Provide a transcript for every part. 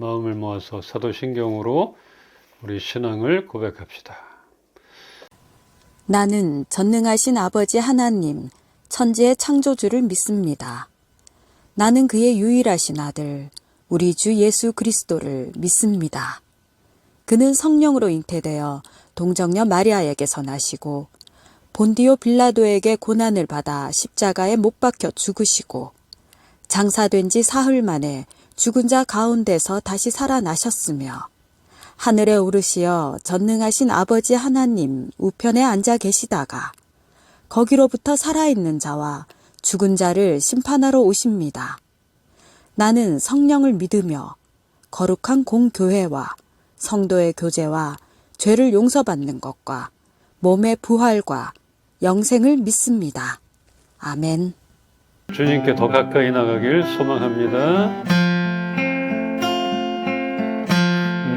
마음을 모아서 사도신경으로 우리 신앙을 고백합시다. 나는 전능하신 아버지 하나님, 천지의 창조주를 믿습니다. 나는 그의 유일하신 아들, 우리 주 예수 그리스도를 믿습니다. 그는 성령으로 잉태되어 동정녀 마리아에게서 나시고 본디오 빌라도에게 고난을 받아 십자가에 못 박혀 죽으시고 장사된 지 사흘 만에 죽은 자 가운데서 다시 살아나셨으며 하늘에 오르시어 전능하신 아버지 하나님 우편에 앉아 계시다가 거기로부터 살아있는 자와 죽은 자를 심판하러 오십니다. 나는 성령을 믿으며 거룩한 공교회와 성도의 교제와 죄를 용서받는 것과 몸의 부활과 영생을 믿습니다. 아멘. 주님께 더 가까이 나가길 소망합니다.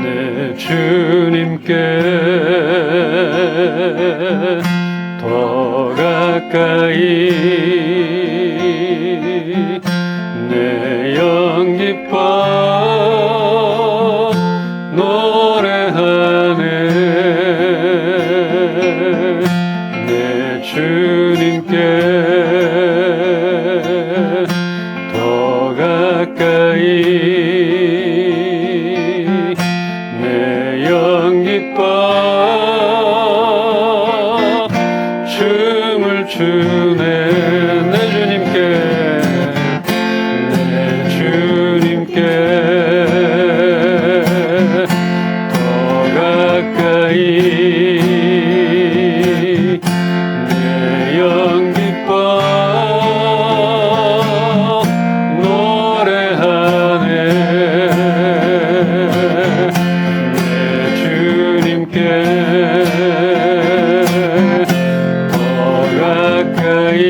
내 주님께 더 가까이 내 영 기뻐 노래하네. 내 주님께 더 가까이 내 영 기뻐 춤을 추네. 내 주님께 더 가까이 내 영 기뻐 노래하네. 내 주님께 더 가까이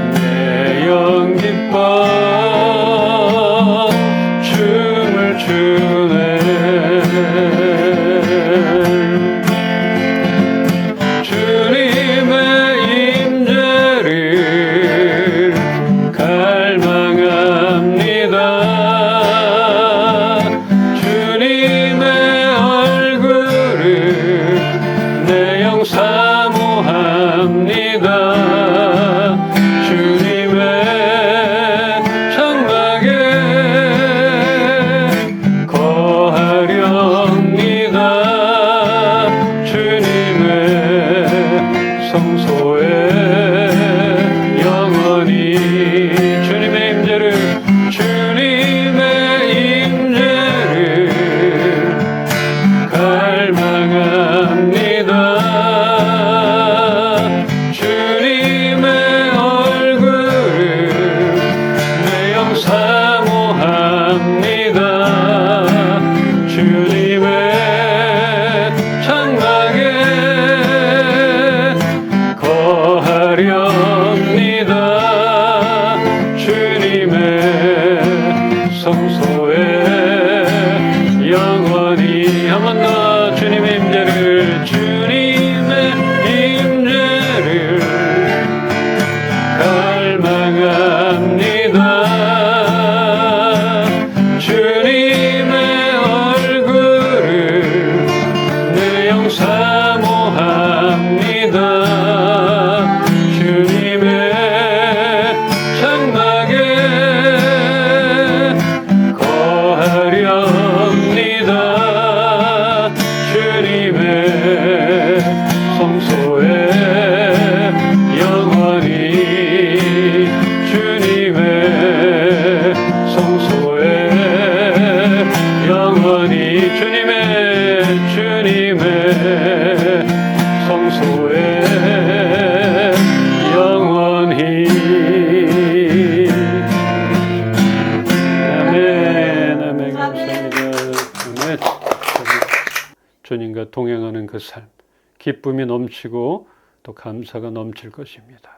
내 영 기뻐 춤을 추네. 주님의 임재를 갈망합니다. 주님의 얼굴을 내 영 사모합니다. 주님의 장막에 거하렵니다. 주님의 성소에 영원히 주님의 임재를 갈망합니다. 주님의 얼굴을 내 영 사모합니다. 주님의 장막에 거하렵니다. 주님의 성소에 영원히 한 번 더 주님의 임재를 갈망합니다. 주님의 얼굴을 내 영 사모합니다. 주님의 장막에 거하렵니다. 주님의 성소에 영원히 주님의 성소에 영원히 주님의 성소에 영원히. 아멘. 아멘. 감사합니다. 아멘. 주님과 동행하는 그 삶, 기쁨이 넘치고 또 감사가 넘칠 것입니다.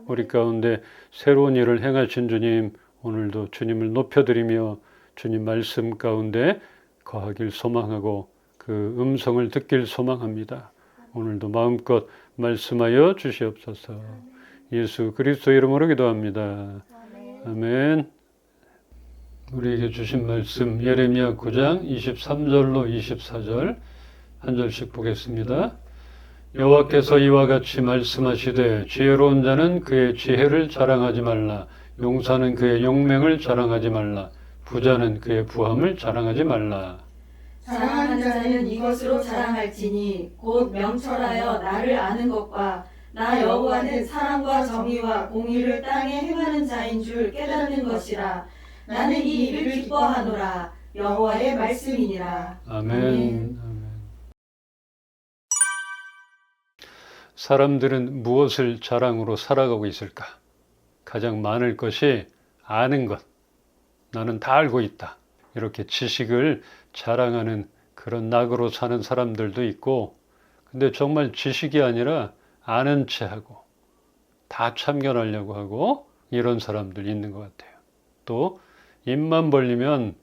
우리 가운데 새로운 일을 행하신 주님, 오늘도 주님을 높여드리며 주님 말씀 가운데 거하길 소망하고 그 음성을 듣길 소망합니다. 오늘도 마음껏 말씀하여 주시옵소서. 예수 그리스도 이름으로 기도합니다. 아멘. 우리에게 주신 말씀 예레미야 9장 23절로 24절 한 절씩 보겠습니다. 여호와께서 이와 같이 말씀하시되 지혜로운 자는 그의 지혜를 자랑하지 말라. 용사는 그의 용맹을 자랑하지 말라. 부자는 그의 부함을 자랑하지 말라. 사랑하는 자는 이것으로 자랑할지니 곧 명철하여 나를 아는 것과 나 여호와는 사랑과 정의와 공의를 땅에 행하는 자인 줄 깨닫는 것이라. 나는 이 일을 기뻐하노라. 여호와의 말씀이니라. 아멘. 사람들은 무엇을 자랑으로 살아가고 있을까? 가장 많을 것이 아는 것. 나는 다 알고 있다. 이렇게 지식을 자랑하는 그런 낙으로 사는 사람들도 있고, 근데 정말 지식이 아니라 아는 체 하고 다 참견하려고 하고 이런 사람들 있는 것 같아요. 또 입만 벌리면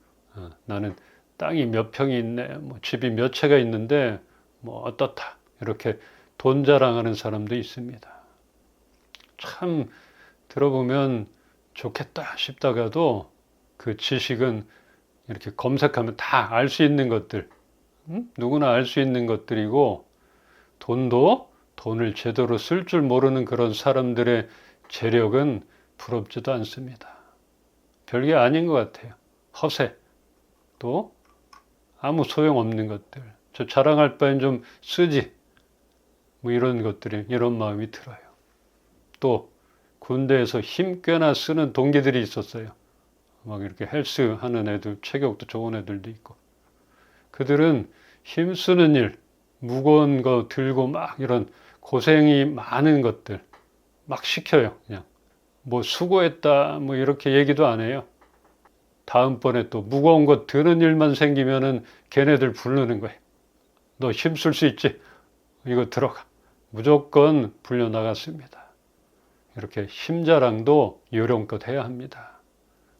나는 땅이 몇 평이 있네, 뭐 집이 몇 채가 있는데 뭐 어떻다, 이렇게 돈 자랑하는 사람도 있습니다. 참 들어보면 좋겠다 싶다가도 그 지식은 이렇게 검색하면 다 알 수 있는 것들, 누구나 알 수 있는 것들이고, 돈을 제대로 쓸 줄 모르는 그런 사람들의 재력은 부럽지도 않습니다. 별게 아닌 것 같아요. 허세, 또 아무 소용없는 것들, 저 자랑할 바엔 좀 쓰지, 뭐 이런 것들이, 이런 마음이 들어요. 또 군대에서 힘 꽤나 쓰는 동기들이 있었어요. 막 이렇게 헬스 하는 애들, 체격도 좋은 애들도 있고, 그들은 힘 쓰는 일, 무거운 거 들고 막 이런 고생이 많은 것들 막 시켜요. 그냥 뭐 수고했다 뭐 이렇게 얘기도 안 해요. 다음번에 또 무거운 거 드는 일만 생기면은 걔네들 부르는 거예요. 너 힘쓸 수 있지? 이거 들어가. 무조건 불려나갔습니다. 이렇게 힘자랑도 요령껏 해야 합니다.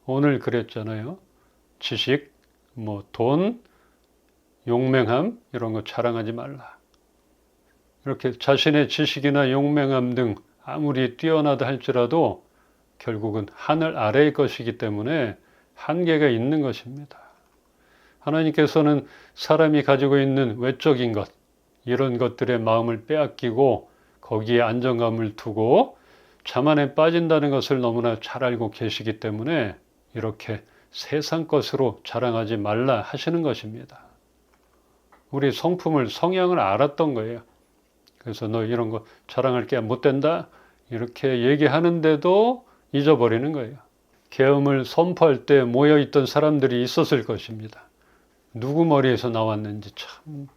오늘 그랬잖아요. 지식, 뭐 돈, 용맹함 이런 거 자랑하지 말라. 이렇게 자신의 지식이나 용맹함 등 아무리 뛰어나다 할지라도 결국은 하늘 아래의 것이기 때문에 한계가 있는 것입니다. 하나님께서는 사람이 가지고 있는 외적인 것, 이런 것들의 마음을 빼앗기고 거기에 안정감을 두고 자만에 빠진다는 것을 너무나 잘 알고 계시기 때문에 이렇게 세상 것으로 자랑하지 말라 하시는 것입니다. 우리 성품을, 성향을 알았던 거예요. 그래서 너 이런 거 자랑할 게 못 된다 이렇게 얘기하는데도 잊어버리는 거예요. 계엄을 선포할 때 모여있던 사람들이 있었을 것입니다. 누구 머리에서 나왔는지 참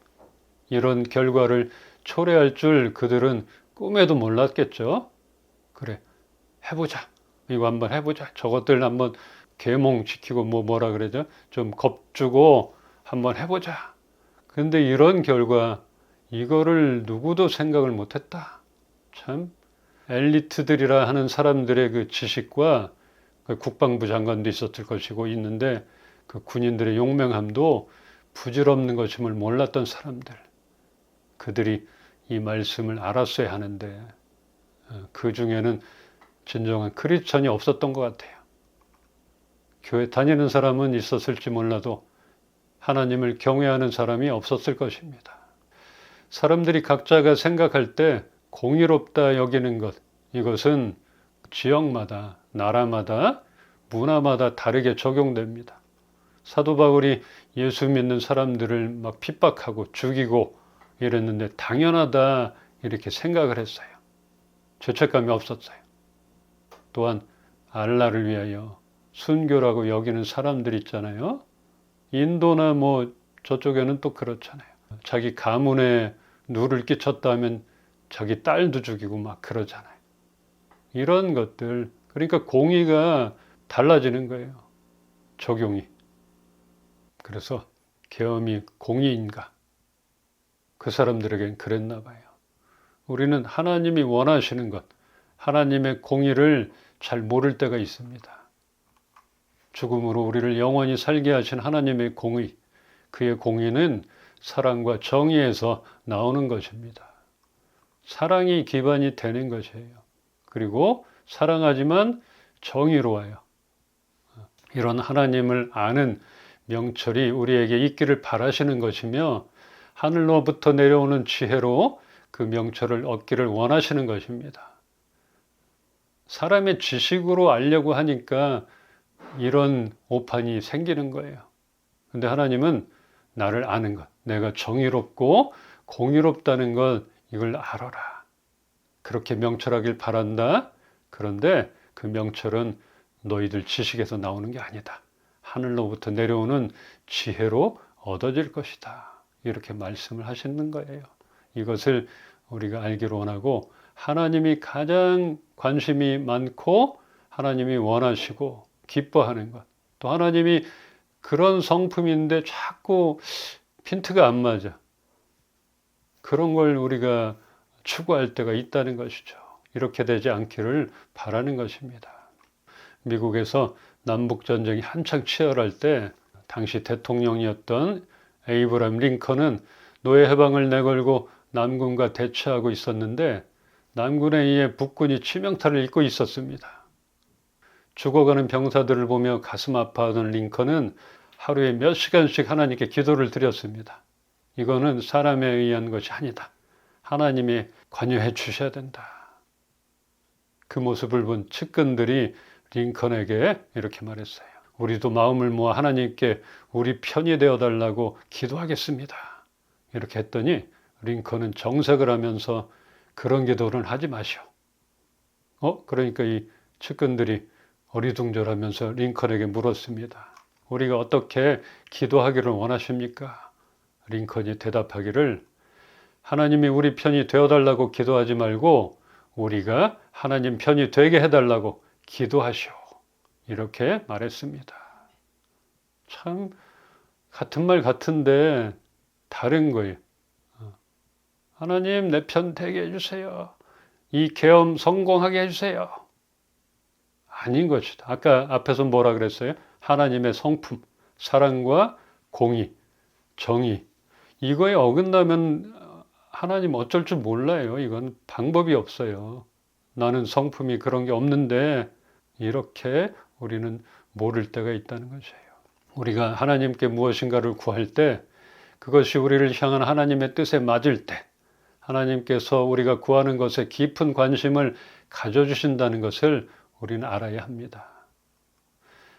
이런 결과를 초래할 줄 그들은 꿈에도 몰랐겠죠. 그래, 해보자. 이거 한번 해보자. 저것들 한번 계몽시키고 뭐라 그러죠? 좀 겁주고 한번 해보자. 근데 이런 결과, 이거를 누구도 생각을 못했다. 참 엘리트들이라 하는 사람들의 그 지식과 그 국방부 장관도 있었을 것이고 있는데 그 군인들의 용맹함도 부질없는 것임을 몰랐던 사람들, 그들이 이 말씀을 알았어야 하는데 그 중에는 진정한 크리스천이 없었던 것 같아요. 교회 다니는 사람은 있었을지 몰라도 하나님을 경외하는 사람이 없었을 것입니다. 사람들이 각자가 생각할 때 공의롭다 여기는 것, 이것은 지역마다, 나라마다, 문화마다 다르게 적용됩니다. 사도 바울이 예수 믿는 사람들을 막 핍박하고 죽이고 이랬는데 당연하다 이렇게 생각을 했어요. 죄책감이 없었어요. 또한 알라를 위하여 순교라고 여기는 사람들 있잖아요. 인도나 뭐 저쪽에는 또 그렇잖아요. 자기 가문에 누를 끼쳤다 하면 자기 딸도 죽이고 막 그러잖아요. 이런 것들, 그러니까 공의가 달라지는 거예요. 적용이. 그래서 계엄이 공의인가? 그 사람들에겐 그랬나 봐요. 우리는 하나님이 원하시는 것, 하나님의 공의를 잘 모를 때가 있습니다. 죽음으로 우리를 영원히 살게 하신 하나님의 공의, 그의 공의는 사랑과 정의에서 나오는 것입니다. 사랑이 기반이 되는 것이에요. 그리고 사랑하지만 정의로워요. 이런 하나님을 아는 명철이 우리에게 있기를 바라시는 것이며 하늘로부터 내려오는 지혜로 그 명철을 얻기를 원하시는 것입니다. 사람의 지식으로 알려고 하니까 이런 오판이 생기는 거예요. 근데 하나님은 나를 아는 것, 내가 정의롭고 공의롭다는 것, 이걸 알아라. 그렇게 명철하길 바란다. 그런데 그 명철은 너희들 지식에서 나오는 게 아니다. 하늘로부터 내려오는 지혜로 얻어질 것이다. 이렇게 말씀을 하시는 거예요. 이것을 우리가 알기를 원하고 하나님이 가장 관심이 많고 하나님이 원하시고 기뻐하는 것. 또 하나님이 그런 성품인데 자꾸 핀트가 안 맞아. 그런 걸 우리가 추구할 때가 있다는 것이죠. 이렇게 되지 않기를 바라는 것입니다. 미국에서 남북전쟁이 한창 치열할 때 당시 대통령이었던 에이브람 링컨은 노예 해방을 내걸고 남군과 대치하고 있었는데 남군에 의해 북군이 치명타를 입고 있었습니다. 죽어가는 병사들을 보며 가슴 아파하던 링컨은 하루에 몇 시간씩 하나님께 기도를 드렸습니다. 이거는 사람에 의한 것이 아니다. 하나님이 관여해 주셔야 된다. 그 모습을 본 측근들이 링컨에게 이렇게 말했어요. 우리도 마음을 모아 하나님께 우리 편이 되어달라고 기도하겠습니다. 이렇게 했더니 링컨은 정색을 하면서 그런 기도는 하지 마시오. 그러니까 이 측근들이 어리둥절하면서 링컨에게 물었습니다. 우리가 어떻게 기도하기를 원하십니까? 링컨이 대답하기를 하나님이 우리 편이 되어달라고 기도하지 말고 우리가 하나님 편이 되게 해달라고 기도하시오. 이렇게 말했습니다. 참 같은 말 같은데 다른 거예요. 하나님 내 편 되게 해주세요. 이 계엄 성공하게 해주세요. 아닌 것이다. 아까 앞에서 뭐라 그랬어요? 하나님의 성품, 사랑과 공의, 정의. 이거에 어긋나면 하나님 어쩔 줄 몰라요. 이건 방법이 없어요. 나는 성품이 그런 게 없는데 이렇게 우리는 모를 때가 있다는 것이에요. 우리가 하나님께 무엇인가를 구할 때 그것이 우리를 향한 하나님의 뜻에 맞을 때 하나님께서 우리가 구하는 것에 깊은 관심을 가져주신다는 것을 우리는 알아야 합니다.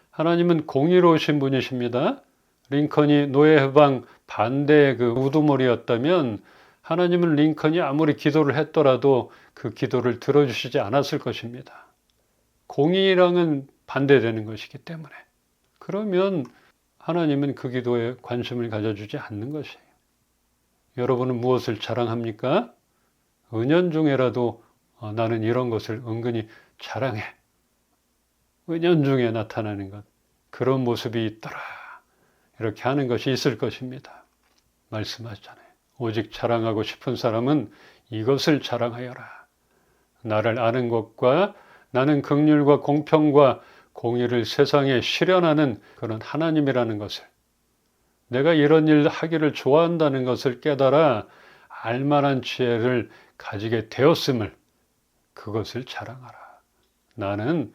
하나님은 공의로우신 분이십니다. 링컨이 노예해방 반대의 그 우두머리였다면 하나님은 링컨이 아무리 기도를 했더라도 그 기도를 들어주시지 않았을 것입니다. 공의랑은 반대되는 것이기 때문에. 그러면 하나님은 그 기도에 관심을 가져주지 않는 것이에요. 여러분은 무엇을 자랑합니까? 은연중에라도 나는 이런 것을 은근히 자랑해. 은연중에 나타나는 것. 그런 모습이 있더라. 이렇게 하는 것이 있을 것입니다. 말씀하셨잖아요. 오직 자랑하고 싶은 사람은 이것을 자랑하여라. 나를 아는 것과 나는 긍휼과 공평과 공의를 세상에 실현하는 그런 하나님이라는 것을 내가 이런 일 하기를 좋아한다는 것을 깨달아 알만한 지혜를 가지게 되었음을 그것을 자랑하라. 나는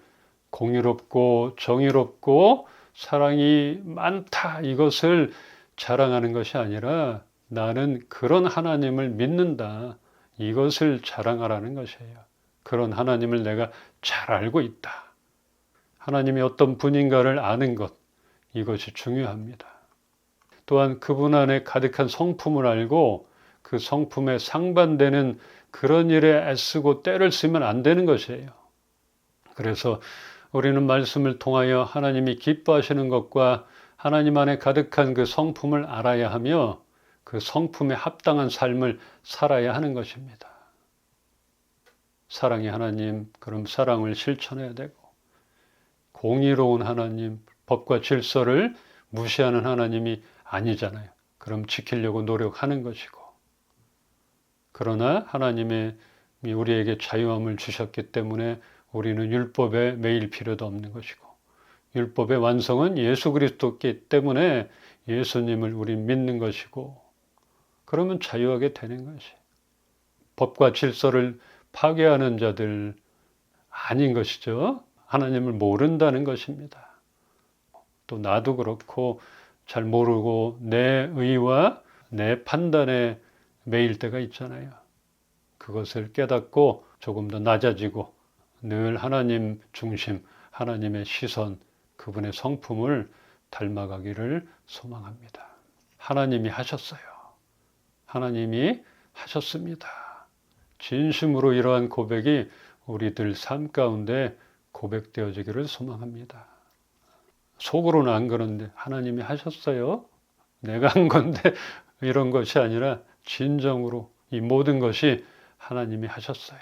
공의롭고 정의롭고 사랑이 많다 이것을 자랑하는 것이 아니라 나는 그런 하나님을 믿는다. 이것을 자랑하라는 것이에요. 그런 하나님을 내가 잘 알고 있다. 하나님이 어떤 분인가를 아는 것, 이것이 중요합니다. 또한 그분 안에 가득한 성품을 알고 그 성품에 상반되는 그런 일에 애쓰고 때를 쓰면 안 되는 것이에요. 그래서 우리는 말씀을 통하여 하나님이 기뻐하시는 것과 하나님 안에 가득한 그 성품을 알아야 하며 그 성품에 합당한 삶을 살아야 하는 것입니다. 사랑의 하나님, 그럼 사랑을 실천해야 되고 공의로운 하나님, 법과 질서를 무시하는 하나님이 아니잖아요. 그럼 지키려고 노력하는 것이고 그러나 하나님이 우리에게 자유함을 주셨기 때문에 우리는 율법에 매일 필요도 없는 것이고 율법의 완성은 예수 그리스도이기 때문에 예수님을 우리 믿는 것이고 그러면 자유하게 되는 것이 법과 질서를 파괴하는 자들 아닌 것이죠. 하나님을 모른다는 것입니다. 또 나도 그렇고 잘 모르고 내 의와 내 판단에 매일 때가 있잖아요. 그것을 깨닫고 조금 더 낮아지고 늘 하나님 중심, 하나님의 시선, 그분의 성품을 닮아가기를 소망합니다. 하나님이 하셨어요. 하나님이 하셨습니다. 진심으로 이러한 고백이 우리들 삶 가운데 고백되어지기를 소망합니다. 속으로는 안 그런데 하나님이 하셨어요. 내가 한 건데 이런 것이 아니라 진정으로 이 모든 것이 하나님이 하셨어요.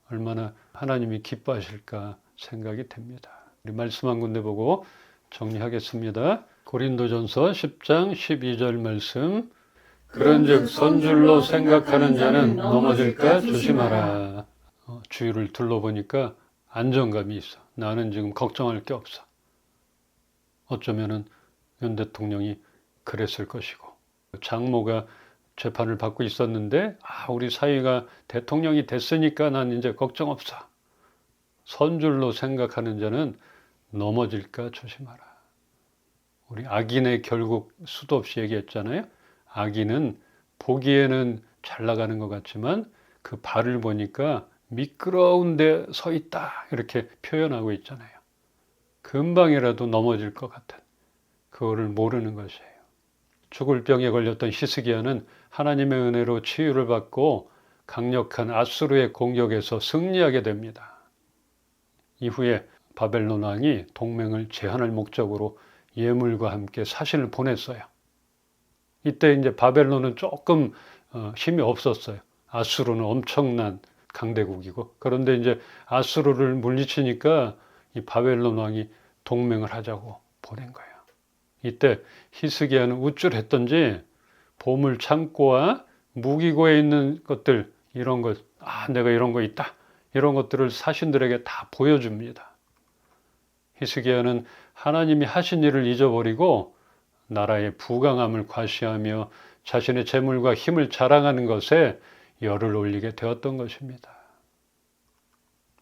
얼마나 하나님이 기뻐하실까 생각이 됩니다. 우리 말씀 한 군데 보고 정리하겠습니다. 고린도전서 10장 12절 말씀. 그런즉 선줄로 생각하는 자는 넘어질까 조심하라. 주위를 둘러보니까 안정감이 있어. 나는 지금 걱정할 게 없어. 어쩌면은 윤 대통령이 그랬을 것이고, 장모가 재판을 받고 있었는데 우리 사위가 대통령이 됐으니까 난 이제 걱정 없어. 선줄로 생각하는 자는 넘어질까 조심하라. 우리 악인의 결국 수도 없이 얘기했잖아요. 악인은 보기에는 잘 나가는 것 같지만 그 발을 보니까 미끄러운 데 서 있다 이렇게 표현하고 있잖아요. 금방이라도 넘어질 것 같은 그거를 모르는 것이에요. 죽을 병에 걸렸던 히스기야는 하나님의 은혜로 치유를 받고 강력한 아수르의 공격에서 승리하게 됩니다. 이후에 바벨론 왕이 동맹을 제한할 목적으로 예물과 함께 사신을 보냈어요. 이때 이제 바벨론은 조금 힘이 없었어요. 아수르는 엄청난 강대국이고, 그런데 이제 아수르를 물리치니까 이 바벨론 왕이 동맹을 하자고 보낸 거예요. 이때 히스기야는 우쭐했던지 보물 창고와 무기고에 있는 것들, 이런 것, 내가 이런 거 있다, 이런 것들을 사신들에게 다 보여줍니다. 히스기야는 하나님이 하신 일을 잊어버리고 나라의 부강함을 과시하며 자신의 재물과 힘을 자랑하는 것에 열을 올리게 되었던 것입니다.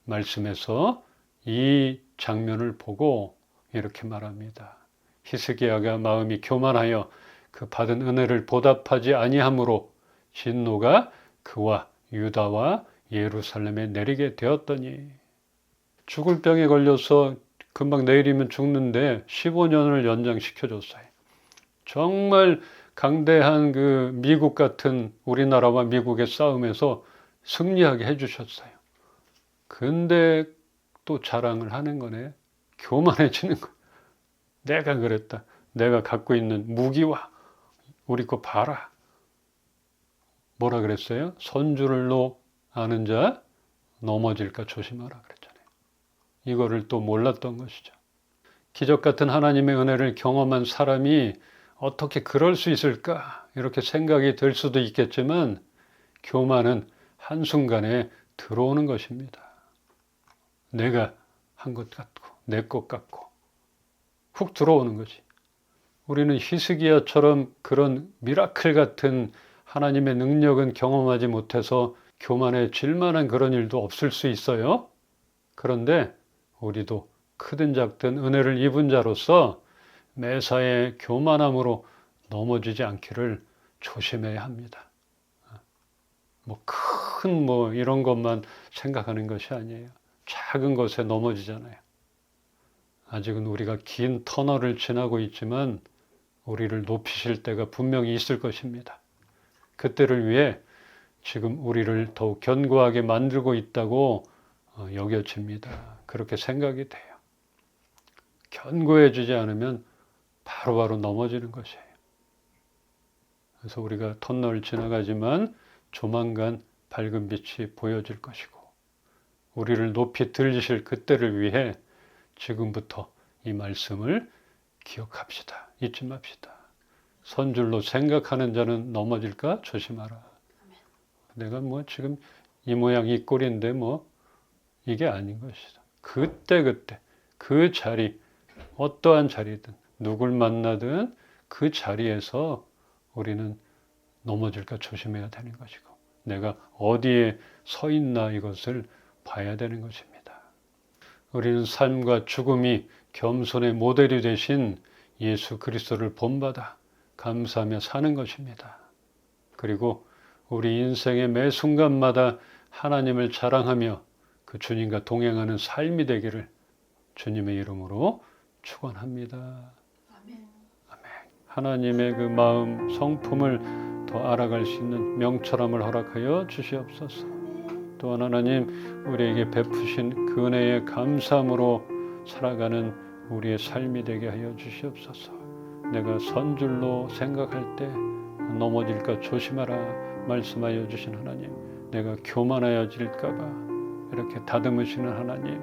말씀에서 이 장면을 보고 이렇게 말합니다. 히스기야가 마음이 교만하여 그 받은 은혜를 보답하지 아니하므로 진노가 그와 유다와 예루살렘에 내리게 되었더니, 죽을 병에 걸려서 금방 내일이면 죽는데 15년을 연장시켜줬어요. 정말 강대한 그 미국 같은 우리나라와 미국의 싸움에서 승리하게 해주셨어요. 근데 또 자랑을 하는 거네. 교만해지는 거. 내가 그랬다. 내가 갖고 있는 무기와 우리 거 봐라. 뭐라 그랬어요? 선줄로 아는 자 넘어질까 조심하라 그랬잖아요. 이거를 또 몰랐던 것이죠. 기적 같은 하나님의 은혜를 경험한 사람이 어떻게 그럴 수 있을까? 이렇게 생각이 들 수도 있겠지만 교만은 한순간에 들어오는 것입니다. 내가 한 것 같고 내 것 같고 훅 들어오는 거지. 우리는 히스기야처럼 그런 미라클 같은 하나님의 능력은 경험하지 못해서 교만해질 만한 그런 일도 없을 수 있어요. 그런데 우리도 크든 작든 은혜를 입은 자로서 매사에 교만함으로 넘어지지 않기를 조심해야 합니다. 큰 이런 것만 생각하는 것이 아니에요. 작은 것에 넘어지잖아요. 아직은 우리가 긴 터널을 지나고 있지만 우리를 높이실 때가 분명히 있을 것입니다. 그때를 위해 지금 우리를 더욱 견고하게 만들고 있다고 여겨집니다. 그렇게 생각이 돼요. 견고해지지 않으면 바로바로 넘어지는 것이에요. 그래서 우리가 터널을 지나가지만 조만간 밝은 빛이 보여질 것이고, 우리를 높이 들리실 그때를 위해 지금부터 이 말씀을 기억합시다. 잊지 맙시다. 선줄로 생각하는 자는 넘어질까 조심하라. 내가 지금 이 모양 이 꼴인데 이게 아닌 것이다. 그때 그 자리, 어떠한 자리든 누굴 만나든 그 자리에서 우리는 넘어질까 조심해야 되는 것이고, 내가 어디에 서 있나 이것을 봐야 되는 것입니다. 우리는 삶과 죽음이 겸손의 모델이 되신 예수 그리스도를 본받아 감사하며 사는 것입니다. 그리고 우리 인생의 매 순간마다 하나님을 자랑하며 그 주님과 동행하는 삶이 되기를 주님의 이름으로 축원합니다. 아멘. 하나님의 그 마음 성품을 더 알아갈 수 있는 명철함을 허락하여 주시옵소서. 또한 하나님 우리에게 베푸신 그 은혜에 감사함으로 살아가는 우리의 삶이 되게 하여 주시옵소서. 내가 선줄로 생각할 때 넘어질까 조심하라 말씀하여 주신 하나님, 내가 교만하여질까봐 이렇게 다듬으시는 하나님,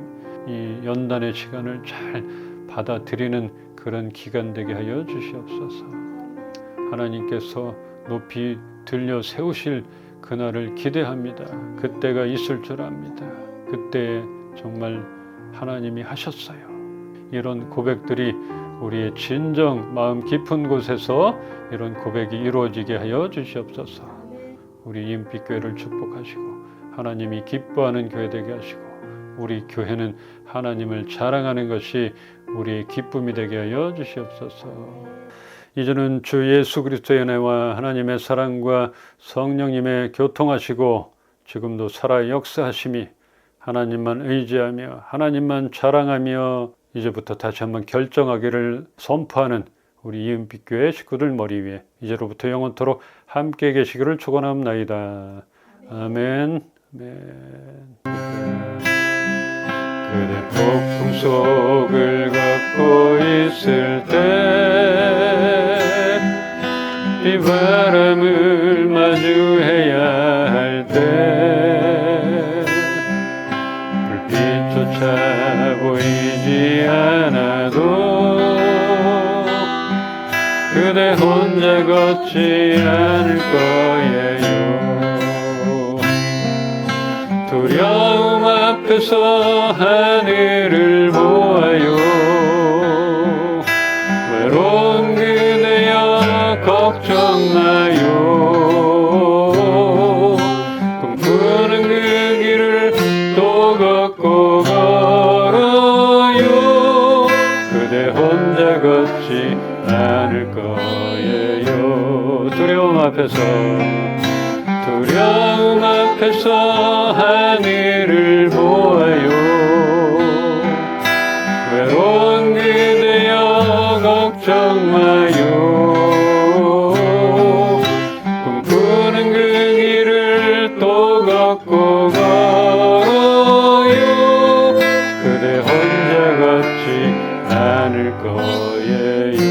이 연단의 시간을 잘 받아들이는 그런 기간 되게 하여 주시옵소서. 하나님께서 높이 들려 세우실 그날을 기대합니다. 그때가 있을 줄 압니다. 그때에 정말 하나님이 하셨어요. 이런 고백들이 우리의 진정 마음 깊은 곳에서 이런 고백이 이루어지게 하여 주시옵소서. 우리 임빛교회를 축복하시고 하나님이 기뻐하는 교회 되게 하시고 우리 교회는 하나님을 자랑하는 것이 우리의 기쁨이 되게 하여 주시옵소서. 이제는 주 예수 그리스도의 은혜와 하나님의 사랑과 성령님의 교통하시고 지금도 살아 역사하심이 하나님만 의지하며 하나님만 자랑하며 이제부터 다시 한번 결정하기를 선포하는 우리 이은빛교회 식구들 머리 위에 이제로부터 영원토록 함께 계시기를 축원합나이다. 아멘. 아멘. 그대 폭풍 속을 걷고 있을 때 비바람을 마주해야 할 때 불빛조차 보이지 않아도 그대 혼자 걷지 않을 거예요. 두려움 앞에서 하늘을 보아요. 외로운 그대여 걱정 마요. 꿈꾸는 그 길을 또 걷고 걸어요. 그대 혼자 걷지 않을 거예요. 두려움 앞에서 하늘을 보아요. 외로운 그대여 걱정 마요. 꿈꾸는 그 길을 또 걷고 걸어요. 그대 혼자 걷지 않을 거예요.